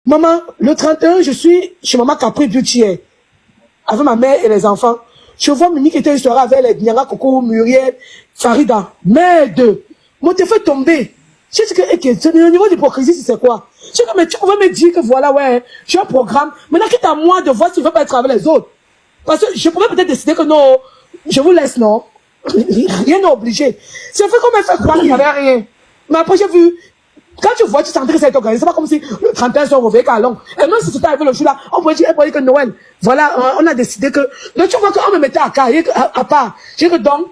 Maman, le 31, je suis chez Maman Capri Beauty, avec ma mère et les enfants. Je vois Mimi qui était une soirée avec les Nyanga, Coco, Muriel, Farida. Merde! Moi, t'es fait tomber. Je sais que le niveau d'hypocrisie, c'est quoi? Je sais que, mais tu pouvais me dire que voilà, ouais, j'ai un programme. Maintenant, quitte à moi de voir si je veux pas être avec les autres. Parce que je pourrais peut-être décider que non, je vous laisse, non? Rien n'est obligé. C'est fait qu'on m'a fait croire qu'il n'y avait rien. Mais après, j'ai vu, quand tu vois, tu sentais que ça a été organisé. C'est pas comme si le 31 sont revenus qu'à Londres. Et même si c'était arrivé le jour là, on pouvait dire que Noël. Voilà, on a décidé que, donc tu vois qu'on me mettait à part. J'ai que donc,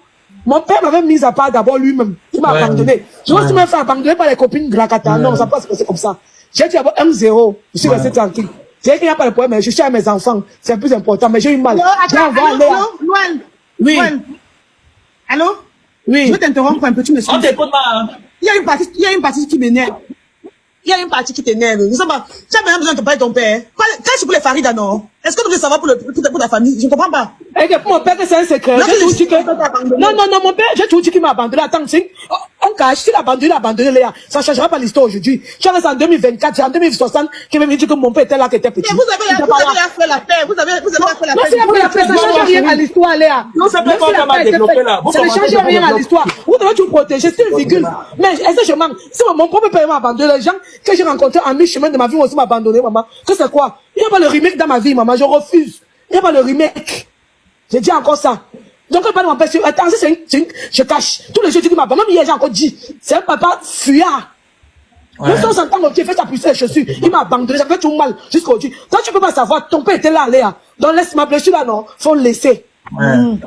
mon père m'avait mis à part d'abord lui-même. Il m'a abandonné. Je me suis même fait abandonner par les copines de la Cata. Non, ça passe pas se passer comme ça. J'ai dit d'abord 1-0. Je suis resté tranquille. J'ai dit qu'il n'y a pas de problème, mais je suis à mes enfants. C'est plus important, mais j'ai eu mal. Noël. Oui. Allô? Oui. Je veux t'interrompre un peu, tu me suis. On t'écoute pas. Il y a une partie qui m'énerve. Il y a une partie qui t'énerve. Tu as même besoin de parler de ton père. Quand c'est pour les Farida, non? Est-ce que tu veux savoir pour ta famille? Je ne comprends pas. Et que pour mon père, c'est un secret. Non, mon père, j'ai tout dit qu'il m'a abandonné. Attends, on cache, s'il a abandonné, Léa. Ça ne changera pas l'histoire aujourd'hui. Tu as en 2024, c'est en 2060 qu'il m'a dit que mon père était là, qui était petit. Vous avez fait la paix. Vous avez fait la paix. Non, s'il a fait la paix, ça ne change rien à l'histoire, Léa. Non, c'est pas qu'on va développer là. Ça ne change rien à l'histoire. Vous devez tout protéger, c'est une virgule. Mais est-ce que je manque? Si mon propre père m'a abandonné, les gens que j'ai rencontrés en mi-chemin de ma vie aussi m'a abandonné, maman. Que c'est quoi? Il n'y a pas le remake dans ma vie, maman. Je refuse. Il n'y a pas le remake. J'ai dit encore ça. Donc, pas de m'empêcher. Attends, je cache. Tous les jours, tu dis ma maman, hier, j'ai encore dit. C'est un papa fuyard. Nous sommes en temps, il fait sa poussée les chaussures. Il m'a abandonné, ça fait tout mal jusqu'à aujourd'hui. Toi, tu peux pas savoir, ton père était là, Léa. Donc, laisse ma blessure là, non. Faut le laisser. Quand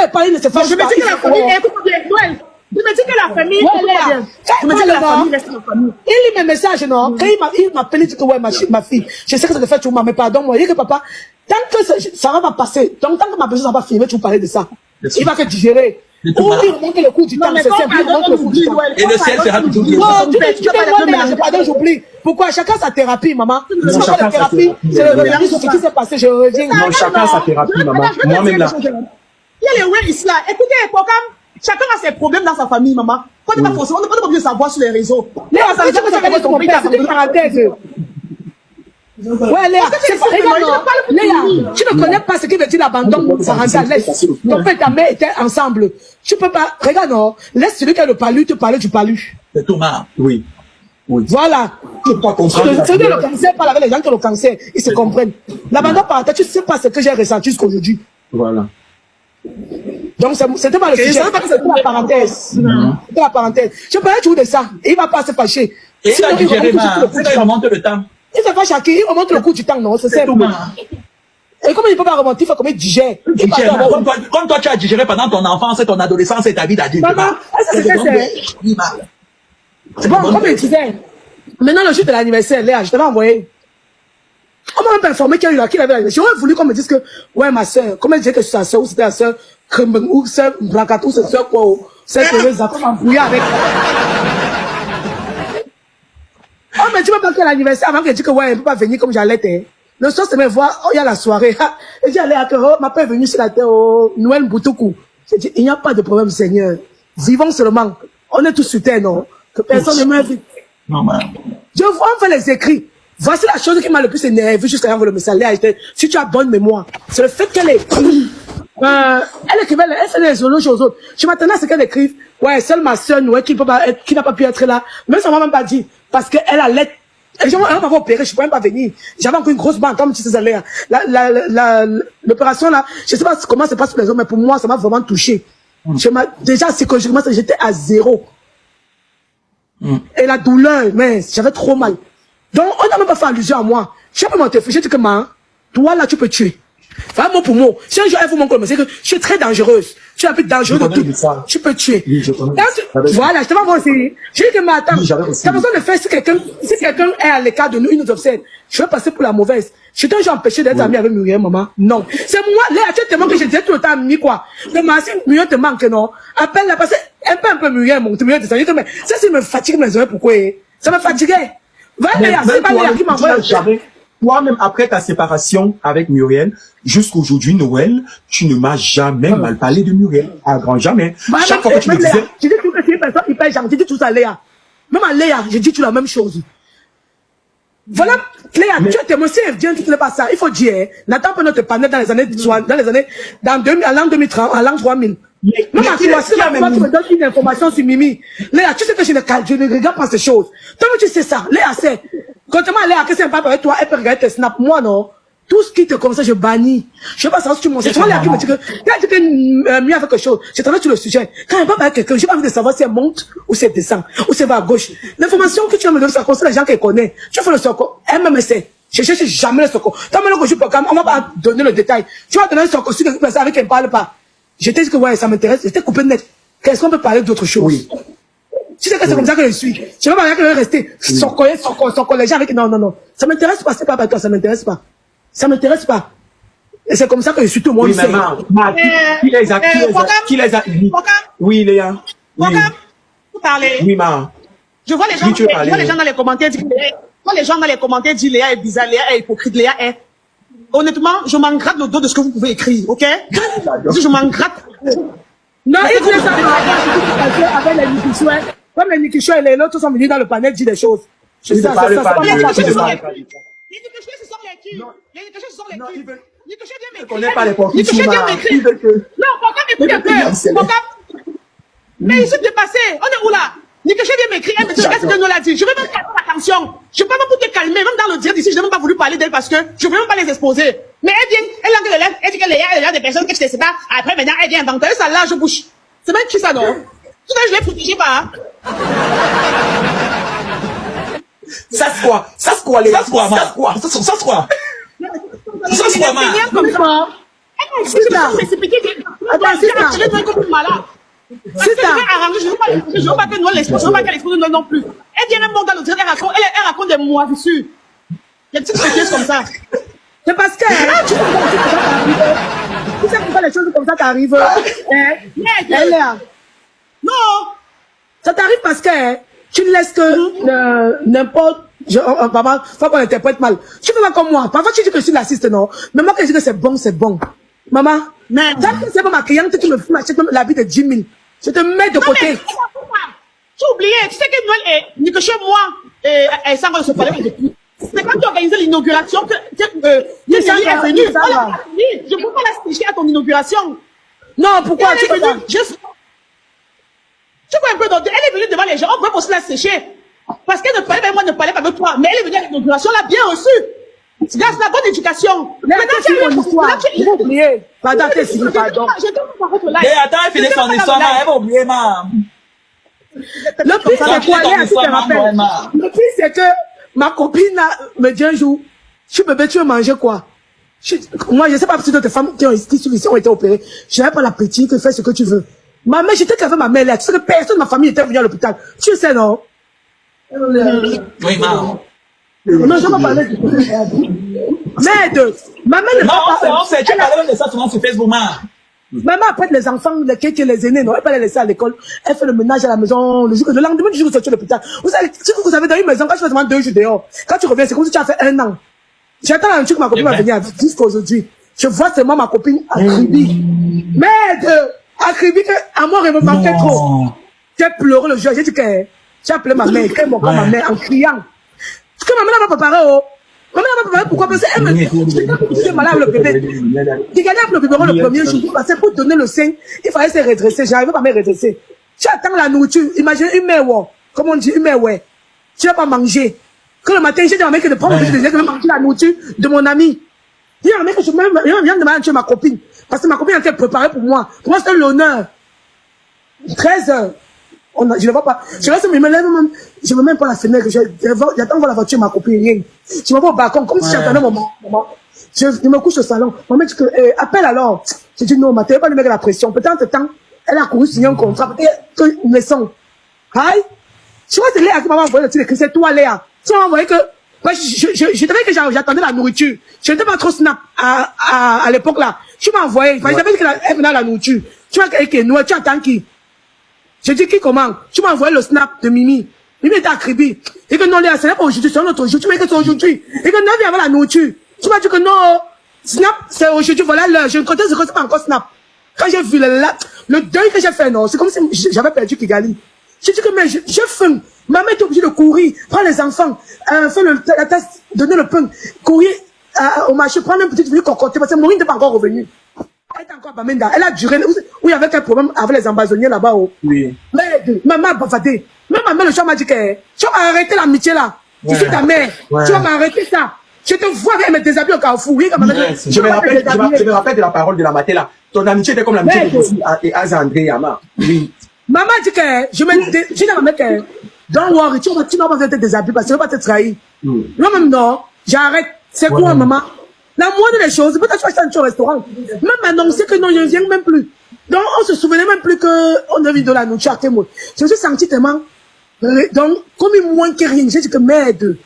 il parle, il ne se fâche pas. Je me dis que la famille, écoute bien, Noël. Je me dis que la famille, je me dis que la famille reste la famille. Il lit mes messages, non? Quand il m'appelle, il dit que ouais, ma fille, je sais que ça te fait tout mal, mais pardon, moi, il dit que papa, tant que ça va pas passer, donc tant que ma blessure va pas finir, tu vas parler de ça. Il va que digérer. Ou il remonte le coup du temps, c'est simple, il remonte le coup du temps. Et le ciel sera toujours dur. Non, tu dis, pardon, j'oublie. Pourquoi? Chacun sa thérapie, maman. Non, c'est pas la thérapie, c'est le revenu sur ce qui s'est passé, je reviens. Non, chacun sa thérapie, maman. Moi-même là. Il y a les ouais ici là. Écoutez, chacun a ses problèmes dans sa famille, maman. On n'est pas forcément, on n'est pas obligé de savoir sur les réseaux. Léa, ça veut dire que ça fait ton père, c'est une parenthèse. Ouais, Léa, Léa, tu ne connais pas ce qui veut dire l'abandon parental. Laisse. Ton père et ta mère étaient ensemble. Tu peux pas, regarde, non, laisse celui qui a le palu te parler du palu. C'est tout mal. Oui. Voilà. Tu peux pas comprendre. Ceux qui ont le cancer parlent avec les gens qui ont le cancer. Ils se comprennent. L'abandon parental, tu sais pas ce que j'ai ressenti jusqu'aujourd'hui. Voilà. Donc, c'était pas le sujet. C'était la parenthèse. C'était la parenthèse. Je parlais toujours de ça. Et il va pas se fâcher. Et il va digérer, il remonte le temps. Il se fâche à qui? Il remonte le coup du temps, non? C'est simple. Et comme il ne peut pas remonter, il faut comme il digère. Comme toi, tu as digéré pendant ton enfance, ton adolescence et ta vie d'adulte. Maman, c'est bon, comme il disait. Maintenant, le jour de l'anniversaire, Léa, je t'avais envoyé. On m'a même informé qu'il avait l'anniversaire. J'aurais voulu qu'on me dise que, ouais, ma soeur, comment elle disait que c'est sa soeur, ou c'était la soeur, ou soeur Bracat, ou c'est soeur quoi, c'est que les enfants m'embrouillaient avec. Oh, mais tu peux pas faire l'anniversaire avant qu'elle dise que, ouais, elle ne peut pas venir comme j'allais, le soir, c'est me voir, oh, il y a la soirée. Et j'ai allé à que, oh, ma père est venue sur la terre, oh, Noël Boutoukou. J'ai dit, il n'y a pas de problème, Seigneur. Vivons seulement. On est tous sur terre, non? Que personne ne m'invite. Non, Je vois, on fait les écrits. Voici la chose qui m'a le plus énervé jusqu'à quand le message. Si tu as bonne mémoire, c'est le fait qu'elle écrit. Elle écrivait, elle fait les éloges aux autres. Je m'attendais à ce qu'elle écrive. Ouais, seule ma soeur Noël qui n'a pas pu être là. Même ça m'a même pas dit. Parce qu'elle allait. Elle m'a opéré, je ne pouvais même pas venir. J'avais encore une grosse banque, comme tu sais, l'opération là, je ne sais pas comment ça passe pour les autres, mais pour moi, ça m'a vraiment touché. Déjà, psychologiquement, j'étais à 0. Et la douleur, mais j'avais trop mal. Donc, on n'a même pas fait allusion à moi. Je peux m'en j'ai dit que, toi là, tu peux tuer. Enfin, mot pour mot. Si un jour, elle vous montre comme c'est que je suis très dangereuse. Je suis la plus dangereuse de tout. Tu peux tuer. Oui, je connais. Voilà, je te vois aussi. J'ai dit que, mais attends, t'as besoin de faire si quelqu'un est à l'écart de nous, il nous observe. Je vais passer pour la mauvaise. Je t'ai déjà empêché d'être ami avec Muriel, maman. Non. C'est moi, Léa, tu te manques que je disais tout le temps, ami, quoi. Mais si Muriel te manque, non. Appelle-la, parce que, un peu Muriel, mon Muriel, te dit que, mais, ça, me fatigue mes oreilles, pourquoi? Ça me fatiguait. Va, Léa, c'est pas Léa qui m'envoie. Toi-même, après ta séparation avec Muriel, jusqu'aujourd'hui, Noël, tu ne m'as jamais mal parlé de Muriel. À grand jamais. Chaque fois que tu me disais... Je dis tout que c'est une personne hyper gentille, je dis tout ça à Léa. Même à Léa, je dis tout la même chose. Voilà, Léa, tu es témoin, si elle vient, tu ne fais pas ça. Il faut dire, hein, n'attends pas notre panel dans à l'an 2030, à l'an 3000. Même à toi, si tu me donnes une information sur Mimi, Léa, tu sais que je ne regarde pas ces choses. Toi, tu sais ça. Léa, c'est, contrairement à Léa, que c'est pas avec toi, elle peut regarder tes snaps. Moi, non. Tout ce qui te comme ça, je bannis. Je sais pas savoir si tu m'en sais. Tu vois, Léa qui me dit que, quand elle dit que mieux avec quelque chose, je travaille sur le sujet. Quand elle parle avec quelqu'un, j'ai pas envie de savoir si elle monte, ou si elle descend, ou si elle va à gauche. L'information que tu vas me donner, ça concerne les gens qu'elle connaît. Tu fais le soko. Elle-même sait. Je cherche jamais le soko. Tant maintenant que je peux quand même, on va pas donner le détail. Tu vas donner le soko sur quelque personne avec qui elle ne parle pas. Je t'ai dit que ouais, ça m'intéresse. J'étais coupé net. Qu'est-ce qu'on peut parler d'autre chose? Oui. Tu sais que c'est comme ça que je suis. Je veux pas dire que je vais rester soko, les gens avec, non. Ça m'intéresse pas, c'est pas avec toi, ça m'intéresse pas. Ça m'intéresse pas. Et c'est comme ça que je suis tout le monde. Oui, maman. Qui les a Oui, Léa. Vous parlez. Oui, maman. Je vois les gens dans les commentaires dire que Léa est bizarre, Léa est hypocrite, Léa est. Honnêtement, je m'en gratte le dos de ce que vous pouvez écrire, ok? Je m'en gratte. Non, il dit ça avec les Nikichoué. Comme les Nikichoué et les autres sont venus dans le panel dire des choses. Les Nikichoué, ce sont les qui? Les Nikichoué, ce sont les qui? Nikichoué vient m'écrire. Je connais pas les portes. Nikichoué vient m'écrire. Non, Fokam, écoute un peu. Fokam. Mais ils sont dépassés. On est où là? Nikichoué vient m'écrire. Elle me dit, qu'est-ce que nous l'a dit? Je vais même calmer attention. Je peux même pour te calmer. Même dans le direct ici, je n'ai même pas voulu parler d'elle parce que je ne veux même pas les exposer. Mais elle vient, elle dit que Léa, des personnes que je ne sais pas. Après, maintenant, elle vient inventer ça large bouche. C'est même qui ça, non? Tout ça, je l'ai protégé pas. Ça c'est quoi? Ça c'est quoi, les gars? Ça c'est quoi, man? Ça c'est quoi? Ça c'est quoi, man? Comme ça. Attends, c'est ça. Je vais comme une malade. C'est ça. Je ne veux pas que nous l'expose, je ne veux pas qu'elle expose non plus. Elle vient même dans le direct, elle raconte des moisissures. Des petites choses comme ça. C'est parce que, tu sais pourquoi les choses comme ça t'arrivent. Non. Ça t'arrive parce que tu ne laisses que n'importe. Maman, faut qu'on interprète mal. Tu fais pas comme moi. Parfois, tu dis que je suis lassiste, non? Mais moi, quand je dis que c'est bon, c'est bon. Maman, tant que c'est pas ma cliente, tu me m'achètes même l'habit de 10 000. Je te mets de côté. Tu as oublié. Tu sais que Noël est, ni que chez moi, elle s'en va de se parler depuis. C'est quand tu as organisé l'inauguration que Yézali est venu. Je ne peux pas la sécher à ton inauguration. Non, pourquoi tu fais ça? Tu vois un peu d'autre. Elle est venue devant les gens. On peut aussi la sécher. Parce qu'elle ne parlait pas, moi ne parlais pas avec toi. Mais elle est venue à l'inauguration, elle a bien reçu. C'est la bonne éducation. Maintenant, tu as une histoire. Tu vas oublier. Pardon, t'es signé, pardon. Mais attends, elle finit son histoire, elle va oublier, maman. Le pire, c'est quoi, Léa, tu te rappelles? Le pire, c'est que ma copine me dit un jour, bébé, tu veux manger quoi? Moi, je sais pas si d'autres femmes qui ont été opérées. Je n'avais pas l'appétit que fais ce que tu veux. Ma mère, j'étais qu'avec ma mère là. Tu sais que personne de ma famille était venue à l'hôpital. Tu sais, non? Oui, maman. Non, je vais pas parler de ça. Merde! Ma mère ne Non, va pas. on sait, tu parles même de ça souvent sur Facebook, maman. Maman apprête les enfants, les aînés, non, elle peut les laisser à l'école. Elle fait le ménage à la maison, le lendemain du jour où tu es à l'hôpital. Vous savez, dans une maison, quand tu fais seulement 2 jours dehors, quand tu reviens, c'est comme si tu as fait 1 an. J'attends un truc que ma copine va venir jusqu'à aujourd'hui. Je vois seulement ma copine Akribi. Merde! Akribi, à moi, elle me manquait trop. J'ai pleuré le jour, j'ai dit que j'ai appelé ma mère, qu'elle m'envoie ma mère en criant. Ce que ma mère n'a pas préparé, oh. Ma mère n'a pas préparé, pourquoi? Parce qu'elle me dit, j'étais malade avec le bébé. J'ai gagné avec le biberon le premier jour, parce que pour donner le sein, il fallait se redresser. J'arrivais pas à me redresser. Tu attends la nourriture. Imagine une mère, ouais. Comme on dit, une mère, ouais. Tu vas pas manger. Que le matin, j'ai dit à ma mère que de prendre le déjeuner, que je vais manger la nourriture de mon ami. Il y a un mec que je viens de demander à tuer ma copine. Parce que ma copine était préparée pour moi. Pour moi, c'était l'honneur. 13 heures. Je ne vois pas. Je reste, je me lève même. Je me mets même pas à la fenêtre. J'attends voir la voiture, ma copine, rien. Je me vois au balcon, comme si j'attendais mon maman. Je me couche au salon. Maman dit que, appelle alors. Je dis non, ma télé pas lui mettre la pression. Peut-être temps, elle a couru signer un contrat. Peut-être une leçon. Aïe. Je vois, c'est Léa qui m'a envoyé le truc. C'est toi, Léa. Tu m'as envoyé que, je savais que j'attendais la nourriture. Je n'étais pas trop snap à l'époque là. Tu m'as envoyé. Je savais qu'elle venait à la nourriture. Tu vois qu'elle est noire. Tu attends qui? Je dis qui comment? Tu m'as envoyé le snap de Mimi. Mimi était à Kribi. Et que non, Léa, ce n'est pas aujourd'hui, c'est un autre jour. Tu m'as dit que c'est aujourd'hui. Et que non, viens avec la nourriture. Tu m'as dit que non, snap, c'est aujourd'hui, voilà l'heure. Je ne comptais que c'est pas encore snap. Quand j'ai vu le deuil que j'ai fait, non, c'est comme si j'avais perdu Kigali. Je dis que, mais j'ai faim. Maman est obligée de courir, prendre les enfants, faire la tasse, donner le pain, courir au marché, prendre un petit truc cocoté, parce que Maureen n'était pas encore revenue. Elle est encore à Bamenda. Elle a duré, où il y avait un problème avec les embassonniers là-bas. Oui. Mais maman a bavardé. Même ma mère, le chat m'a dit que tu vas arrêter l'amitié là. Je suis ta mère. Tu vas m'arrêter ça. Je te vois avec mes déshabillés au Carrefour. Oui, comme je me rappelle de la parole de la matin là. Ton amitié était comme l'amitié de Boussi et Azandré Yama. Oui. Maman dit que je dis à ma mère que don't worry, tu n'as pas fait tes déshabillés parce que je ne vais pas te trahir. Moi-même, non, j'arrête. C'est quoi, maman? La moindre des choses, peut-être que tu vas acheter un restaurant. Même annoncer que non, je ne viens même plus. Donc, on se souvenait même plus qu'on a vu de la nourriture. Je me suis senti tellement. Donc, comme il moins que rien, j'ai dit que merde.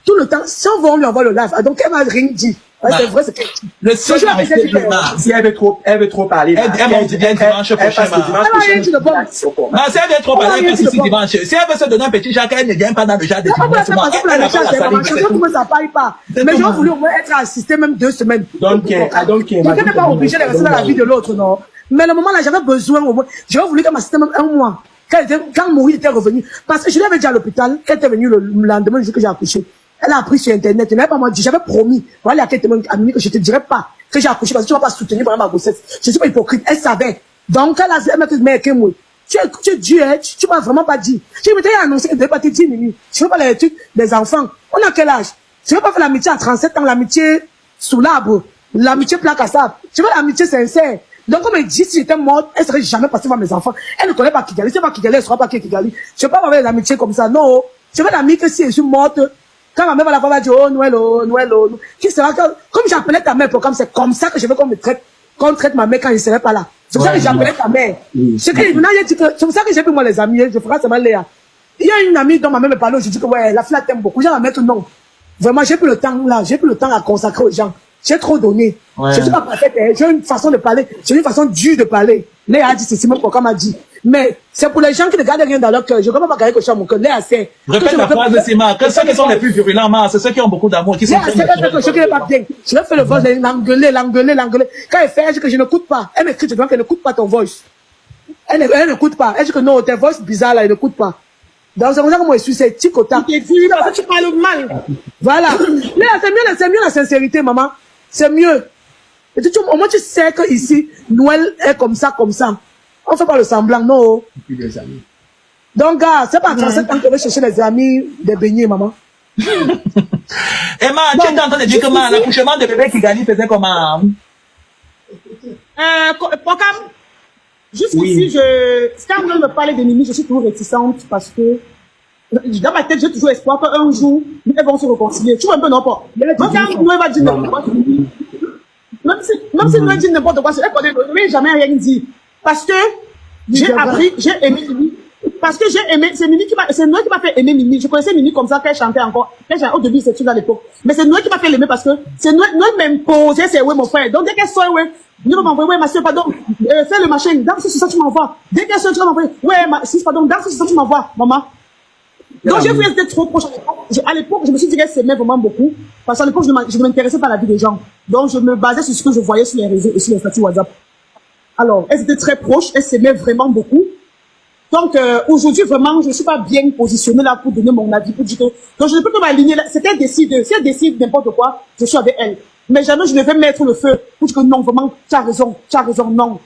Tout le temps, si on va, on lui envoie le live. Donc, elle m'a rien dit. C'est vrai, c'est que. Le seul si elle veut trop parler. Elle dit bien dimanche prochain. Si elle veut trop parler, elle passe ici dimanche. Si elle veut se donner un petit Jacques, elle ne vient pas dans le jardin de dimanche. Elle n'a pas la salive. Ça parle pas. Mais j'ai voulu au moins être assisté même 2 semaines. Donc, quelqu'un n'est pas obligé de rester dans la vie de l'autre, non. Mais le moment là, j'avais besoin au moins. J'aurais voulu qu'elle m'assiste même 1 mois. Quand Maureen était revenue. Parce que je l'avais dit à l'hôpital, qu'elle était venue le lendemain du jour que j'ai accouché. Elle a appris sur Internet. Elle n'avait pas moi dit. J'avais promis. Voilà, à quelqu'un a mis que je te dirais pas que j'ai accouché parce que tu vas pas soutenir vraiment ma grossesse. Je suis pas hypocrite. Elle savait. Donc, elle m'a dit, mais moi, tu es Dieu, tu m'as vraiment pas dit. Je m'étais annoncé que tu devais pas te dire, Mimi. Je veux pas les trucs des enfants. On a quel âge? Je veux pas faire l'amitié à 37 ans, l'amitié sous l'arbre, l'amitié plaque à sable. Je veux l'amitié sincère. Donc, comme elle dit, si j'étais morte, elle serait jamais passée voir mes enfants. Elle ne connaît pas Kigali. Si elle pas Kigali, elle ne saura pas qui est Kigali. Je veux pas avoir des amitiés comme ça. Non. Je veux l'amie que si je suis morte, quand ma mère va la voir, elle va dire, oh, Noël, oh, Noël, oh. Qui sera que, comme j'appelais ta mère, comme c'est comme ça que je veux qu'on me traite, qu'on traite ma mère quand je ne serai pas là. C'est pour ça que j'appelais ta mère. C'est pour ça que j'ai pris moi les amis, je ferai seulement Léa. Il y a une amie dont ma mère me parlait, je dis que ouais, la fille t'aime beaucoup. J'ai la mère que non. Vraiment, j'ai plus le temps là, j'ai plus le temps à consacrer aux gens. J'ai trop donné. Je suis pas parfaite, j'ai une façon de parler, j'ai une façon dure de parler. Léa a dit ceci, même pourquoi m'a dit. Mais c'est pour les gens qui ne gardent rien dans leur cœur. Je ne peux pas garder quelque chose à mon cœur. Léa sait. Répète la phrase de Sima. Que ceux qui sont les plus virulents, c'est ceux qui ont beaucoup d'amour, qui sont très quelque chose qui n'est pas bien. Je vais faire le voice, l'engueuler. Quand elle fait, elle dit que je n'écoute pas. Elle m'écrit, je demande qu'elle n'écoute pas ton voice. Elle n'écoute pas. Elle dit que non, tes voices bizarres là, elle n'écoute pas. Donc c'est comme ça que moi je suis, c'est ticota. Tu parles mal. Voilà. Léa, c'est mieux la sincérité, maman. C'est mieux. Et au moins tu sais que ici, Noël est comme ça. On ne fait pas le semblant, non. Donc, gars, c'est pas à 37 ans que je vais chercher les amis des beignets, maman. Emma, tu es en train de dire que l'accouchement de bébé Kigali faisait comment? Pokam, jusqu'ici, quand on me parle de Mimi, je suis toujours réticente parce que dans ma tête, j'ai toujours espoir qu'un jour, elles vont se réconcilier. Tu vois un peu, non, pas? Pokam, Noé va dire n'importe quoi. Même si Noé dit n'importe quoi, elle ne jamais rien dit. Parce que j'ai appris, j'ai aimé Mimi. Parce que j'ai aimé, c'est Noé qui m'a fait aimer Mimi. Je connaissais Mimi comme ça, qu'elle chantait encore. Au début, c'est tout à l'époque. Mais c'est Noé qui m'a fait l'aimer parce que c'est Noé m'imposait, c'est ouais, mon frère. Donc, dès qu'elle soit, ouais, Noé va m'envoyer, ouais, ma soeur, pardon, fais le machin, dans ce ça, tu m'envoies. Dès qu'elle soit, tu vas m'envoyer, ouais, ma soeur, pardon, dans ce ça, tu m'envoies, maman. Donc, j'ai voulu être trop proche à l'époque. Je me suis dit qu'elle s'aimait vraiment beaucoup. Parce qu'à l'époque, je ne m'intéressais pas à la vie des gens. Donc, je me basais sur ce que je voyais sur les réseaux et sur les statuts WhatsApp. Alors, elles étaient très proches, elles s'aimaient vraiment beaucoup. Donc, aujourd'hui, vraiment, je ne suis pas bien positionnée là pour donner mon avis, pour dire que... Donc, je ne peux pas m'aligner là. C'est elle décide. Si elle décide n'importe quoi, je suis avec elle. Mais jamais je ne vais mettre le feu pour dire que non, vraiment, tu as raison, non.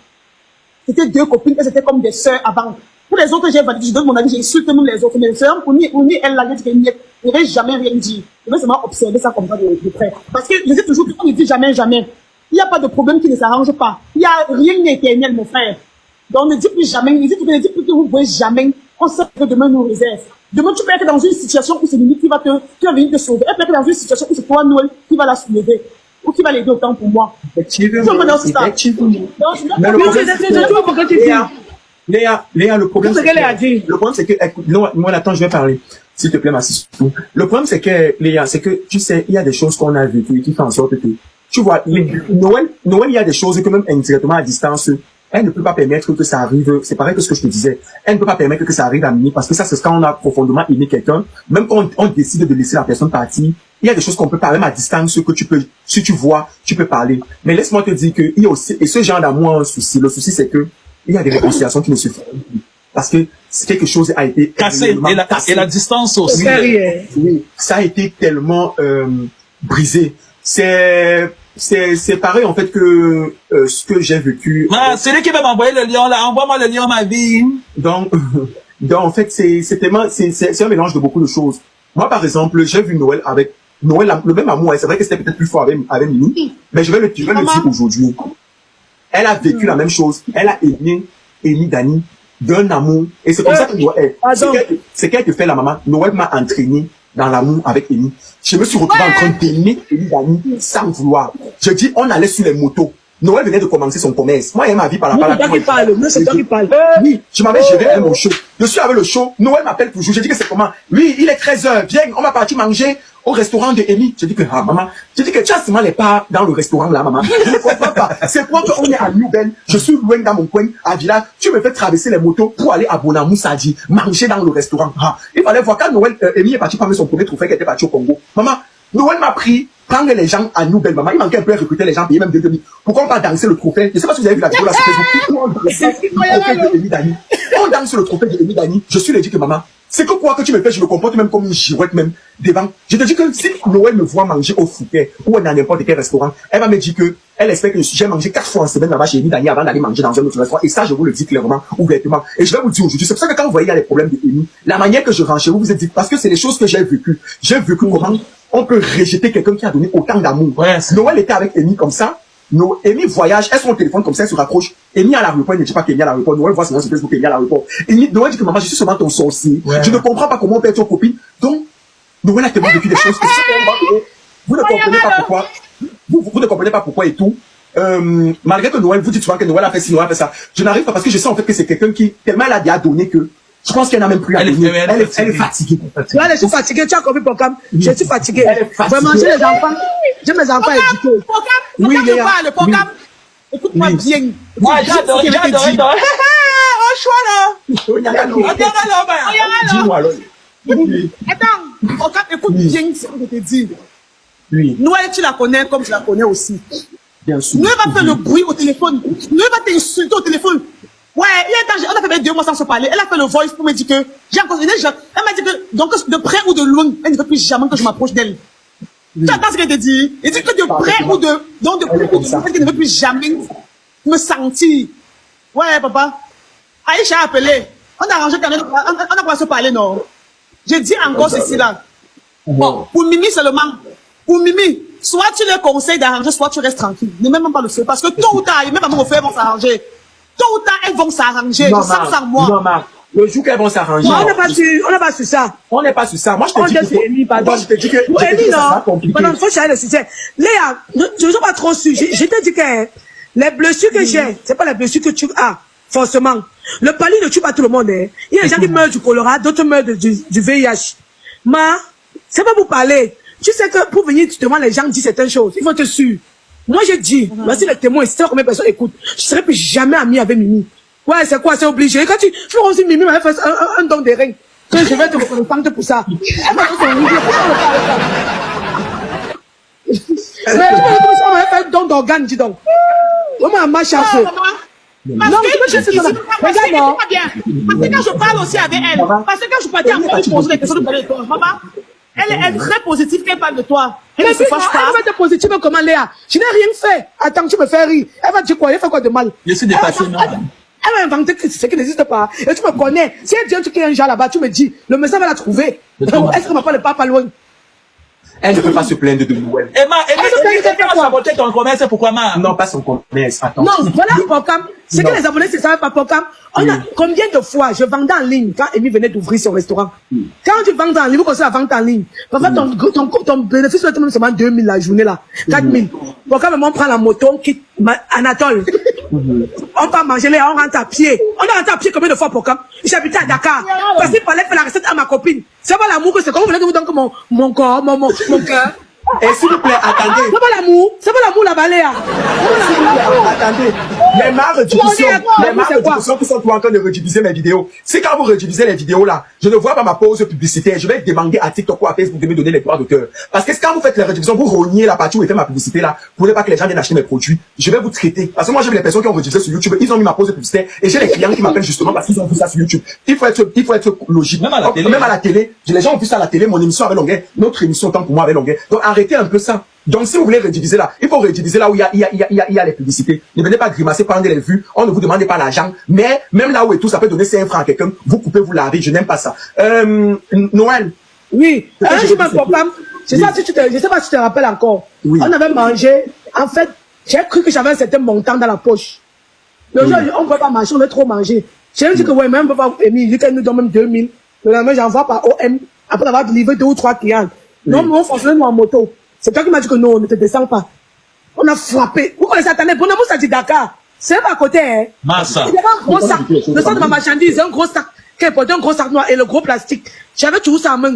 C'était 2 copines, elles étaient comme des sœurs avant. Pour les autres, j'ai validé, je donne mon avis, j'insulte même les autres. Mais sœurs, pour ni elle, là, je ne vais jamais rien dire. Je vais seulement observer ça comme ça de près. Parce que je dis toujours qu'on ne dit jamais. Il n'y a pas de problème qui ne s'arrange pas. Il n'y a rien d'éternel, mon frère. Donc, ne dis plus jamais, ne dis plus que vous ne pouvez jamais. On sait que demain nous réserve. Demain, tu peux être dans une situation où c'est Mimi qui va venir te sauver. Elle peut être dans une situation où c'est toi, Noël, qui va la soulever. Ou qui va l'aider autant pour moi. Effectivement. Mais Léa, le problème, c'est que, écoute, moi, attends, je vais parler. S'il te plaît, ma sister. Le problème, c'est que, Léa, c'est que, tu sais, il y a des choses qu'on a vécues qui font en sorte que, tu vois, Noël, il y a des choses que même indirectement à distance, elle ne peut pas permettre que ça arrive. C'est pareil que ce que je te disais. Elle ne peut pas permettre que ça arrive à Mimi parce que ça, c'est quand on a profondément aimé quelqu'un. Même quand on décide de laisser la personne partir, il y a des choses qu'on peut parler même à distance que tu peux, si tu vois, tu peux parler. Mais laisse-moi te dire que il y a aussi, et ce genre d'amour a un souci. Le souci, c'est que il y a des réconciliations qui ne se font pas. parce que quelque chose a été cassé, et la distance aussi. Oui, ça a été tellement brisé. C'est pareil en fait que ce que j'ai vécu. Ah, c'est lui qui va m'envoyer le lion là, envoie-moi le lion, ma vie. Donc en fait c'est un mélange de beaucoup de choses. Moi par exemple, j'ai vu Noël avec Noël, le même amour, c'est vrai que c'était peut-être plus fort avec Mimi, mais je vais le dire aujourd'hui. Elle a vécu la même chose. Elle a aimé Amy Dani d'un amour. Et c'est comme ça que Noël, c'est qu'elle te fait la maman. Noël m'a entraîné dans l'amour avec Amy. Je me suis retrouvé en train d'aimer Amy Dani sans vouloir. Je dis, on allait sur les motos. Noël venait de commencer son commerce. Moi, il ma vie par la C'est toi qui parle. C'est toi qui parle. Oui, je m'avais géré avec mon show. Je suis avec le show. Noël m'appelle toujours. Je dis que c'est comment? Oui, il est 13h. Viens, on va partir manger au restaurant de Amy. Je dis que, ah, maman. Je dis que tu as seulement les pas dans le restaurant là, maman. Je ne comprends pas. C'est quoi qu'on est à Nouvelle? Je suis loin dans mon coin, à Villa. Tu me fais traverser les motos pour aller à Bonamou Sadi, manger dans le restaurant. Ah, il fallait voir quand Noël, Amy est parti prendre son premier trophée qu'elle était partie au Congo. Maman, Noël m'a pris prendre les gens à Nouvelle, maman. Il manquait un peu à recruter les gens, payer même 2 000. Pourquoi on va danser le trophée? Je ne sais pas si vous avez vu la vidéo là sur Facebook. On danse le trophée de Amy Dani. Je suis dit que maman, c'est que quoi que tu me fais, je me comporte même comme une girouette même devant. Je te dis que si Noël me voit manger au Fouquet ou dans n'importe quel restaurant, elle va me dire que elle espère que j'ai mangé 4 fois en semaine là-bas chez Amy Dani avant d'aller manger dans un autre restaurant. Et ça, je vous le dis clairement, ouvertement. Et je vais vous dire aujourd'hui, c'est pour ça que quand vous voyez il y a les problèmes de Amy, la manière que je rentre chez vous, vous êtes dit, parce que c'est les choses que j'ai vécues. J'ai vécu comment on peut rejeter quelqu'un qui a donné autant d'amour. Ouais, Noël était avec Amy comme ça. Amy voyage, elle sur son téléphone comme ça, elle se raccroche. Amy à l'aéroport, elle ne dit pas qu'Amy à l'aéroport. Noël voit sur Facebook Amy à l'aéroport. Noël dit que maman, je suis seulement ton sorcier. Ouais. Je ne comprends pas comment on perd ton copine. Donc, Noël a tellement vécu des choses que vous ne comprenez pas pourquoi. Vous ne comprenez pas pourquoi et tout. Malgré que Noël, vous dites souvent que Noël a fait ci, Noël a fait ça. Je n'arrive pas parce que je sais en fait que c'est quelqu'un qui, tellement elle a déjà donné que je pense qu'elle n'a même plus à donner. Elle est fatiguée. Ouais, je suis fatiguée. Tu as compris, Pocam? Je suis fatiguée. Vraiment, j'ai les enfants. J'ai mes enfants éduqués. Oui, Pocam. Écoute-moi bien. Moi, j'adore. Oh, choix là. Dis-moi alors. Attends, Pocam, écoute bien ce que je te dis. Oui. Noël, tu la connais comme je la connais aussi. Bien sûr. Noël va faire le bruit au téléphone. Noël va t'insulter au téléphone. Ouais, on a fait 2 mois sans se parler. Elle a fait le voice pour me dire que j'ai encore. Elle m'a dit que donc de près ou de loin, elle ne veut plus jamais que je m'approche d'elle. Tu entends ce qu'elle te dit? Elle dit que de près ou de donc de près ou de loin, elle ne veut plus jamais me sentir. Ouais, papa. Aïcha a appelé. On a arrangé quand on a pas se parler, non. J'ai dit encore ceci là. Bon, pour Mimi seulement. Pour Mimi, soit tu les conseilles d'arranger, soit tu restes tranquille. Ne même pas le faire parce que tôt ou tard, même à mon frère vont s'arranger. Tôt ou tard, elles vont s'arranger. Je sens ça moi. Non, le jour qu'elles vont s'arranger. On n'est pas sur ça. On n'est pas sur ça. Moi, je te dis que. Amy, non. Pendant faut changer le sujet. Léa, je ne suis pas trop sûr. Je te dis que les blessures que j'ai, c'est pas les blessures que tu as, forcément. Le pali ne tue pas tout le monde, hein. Il y a des gens qui meurent du choléra, d'autres meurent du VIH. Mais, c'est pas pour parler. Tu sais que pour venir, tu demandes les gens disent certaines choses. Il faut te suivre. Moi, je dis, voici les témoins, c'est combien de personnes écoutent. Je serai plus jamais amie avec Mimi. Ouais, c'est quoi, c'est obligé. Quand tu fais aussi Mimi m'avait fait un don des reins. Que je vais te reconnaître pour ça. Elle m'a fait son idée. Mais on m'avait fait un don d'organes, dis donc. Comment ma chasse? Non, parce que quand je parle aussi avec elle, parce que quand je partais encore, je posais des questions de parler de toi. Maman, elle est très positive quand elle parle de toi. Elle ne se fâche pas. Elle va être positive comment, Léa? Je n'ai rien fait. Attends, tu me fais rire. Elle va dire quoi? Elle fait quoi de mal? Je suis dépassé, non? Elle va inventer ce qui n'existe pas. Et tu me connais. Si elle dit un truc qui est un genre là-bas, tu me dis, le message va la trouver. Est-ce que ma part n'est pas loin? Elle ne peut pas se plaindre de Noël. Emma, saboter ton commerce, pourquoi ma? Non, pas son commerce. Attends. Non, voilà, Pocam. C'est que les abonnés ne savent pas, Pocam. On a combien de fois je vendais en ligne quand Amy venait d'ouvrir son restaurant. Quand tu vends en ligne, vous commencez à vendre en ligne. Parfois, ton bénéfice va être même seulement 2000 la journée là. 4000. Pocam, on prend la moto, on quitte Anatole. On va manger là, on rentre à pied. On rentre à pied combien de fois, Pocam? J'habitais à Dakar. Parce qu'il fallait faire la recette à ma copine. C'est pas l'amour que c'est. Comment vous voulez que vous donne mon corps, mon cœur? Et s'il vous plaît, attendez. C'est pas l'amour là-bas, Léa. Attendez. les ma rediffusion qui sont en train de rediffuser mes vidéos. C'est quand vous rediffusez les vidéos là, je ne vois pas ma pause publicitaire. Je vais demander à TikTok ou à Facebook de me donner les droits d'auteur. Parce que quand vous faites les rediffusions, vous reniez la partie où était ma publicité là. Vous voulez pas que les gens viennent acheter mes produits. Je vais vous traiter. Parce que moi, j'ai vu les personnes qui ont rediffusé sur YouTube. Ils ont mis ma pause publicitaire. Et j'ai les clients qui m'appellent justement parce qu'ils ont vu ça sur YouTube. Il faut être logique. Même à la télé. Les gens ont vu ça à la télé. Mon émission avait longueur. Notre émission, tant pour moi, avait longueur. Donc, arrêtez un peu ça. Donc, si vous voulez rediviser là, il faut rediviser là où il y a les publicités. Ne venez pas grimacer, prendre les vues. On ne vous demande pas l'argent. Mais, même là où et tout, ça peut donner 5 francs à quelqu'un. Vous coupez, vous lavez. Je n'aime pas ça. Noël. Oui. Je ma femme. Je sais pas si tu te rappelles encore. Oui. On avait mangé. En fait, j'ai cru que j'avais un certain montant dans la poche. Le jour, on ne peut pas marcher, on veut trop manger. J'ai dit que, ouais, même, on peut pas, Émile, qu'elle nous donne même 2000. Le lendemain, j'envoie par OM, après avoir livré 2 ou 3 clients. Non, mais on fonctionnait nous en moto. C'est toi qui m'as dit que non, on ne te descend pas. On a frappé. Vous connaissez, attendez, bon, ça dit Dakar. C'est pas à côté, hein. Massa. Il y avait un gros sac. Le sac de ma marchandise, un gros sac. Qui est porté un gros sac noir et le gros plastique. J'avais toujours ça en main.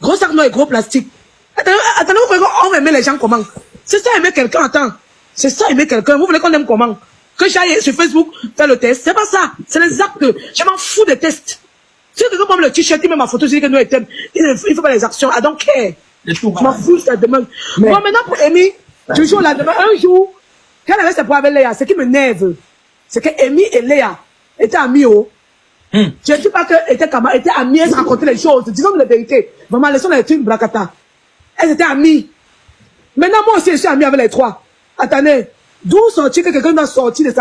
Gros sac noir et gros plastique. Attendez, vous voulez qu'on aime les gens comment? C'est ça aimer quelqu'un, attends. C'est ça aimer quelqu'un. Vous voulez qu'on aime comment? Que j'aille sur Facebook faire le test. C'est pas ça. C'est les actes. Je m'en fous des tests. Si quelqu'un prend le t-shirt, il met ma photo, je dis que nous étions. Il faut pas les actions. I don't care. Je m'en fous, ça demande. Bon, maintenant pour Amy, toujours là, demain, un jour, quand elle avait ses problèmes avec Léa, ce qui me nerve, c'est que Amy et Léa étaient amis, oh. Je ne dis pas qu'elles étaient amies, elles se racontaient les choses. Disons la vérité. Vraiment, laissons les trucs blacata. Elles étaient amies. Maintenant, moi aussi, je suis amie avec les 3. Attendez. D'où sortir que quelqu'un doit sortir de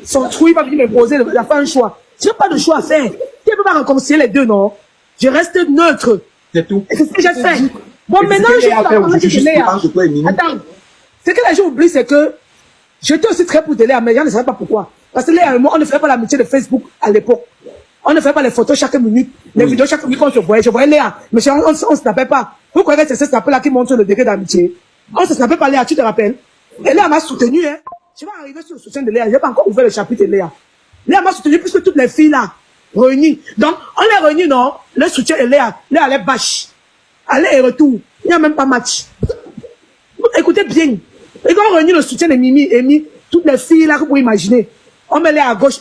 son trou, il va venir m'imposer, il a fait un choix. Je n'ai pas de choix à faire. Tu ne peux pas réconcilier les deux, non? Je reste neutre. C'est tout. Et c'est ce que j'ai fait. Bon, maintenant, je suis Attends. Ce que les gens oublient, c'est que j'étais aussi très pour de Léa, mais les gens ne savaient pas pourquoi. Parce que Léa et moi, on ne faisait pas l'amitié de Facebook à l'époque. On ne faisait pas les photos chaque minute, les vidéos chaque minute qu'on se voyait. Je voyais Léa, mais on ne se snappait pas. Vous croyez que c'est ce snap là qui montre le degré d'amitié? On ne se snappait pas Léa, tu te rappelles? Et Léa m'a soutenu, hein. Je vais arriver sur le soutien de Léa. Je n'ai pas encore ouvert le chapitre de Léa. Léa m'a soutenu plus que toutes les filles là, réunies. Donc, on les réunit, non? Le soutien de Léa. Léa allait bâche. Aller et retour. Il n'y a même pas match. Écoutez bien. Et quand on réunit le soutien de Mimi, Amy, toutes les filles là que vous pouvez imaginer, on met Léa à gauche.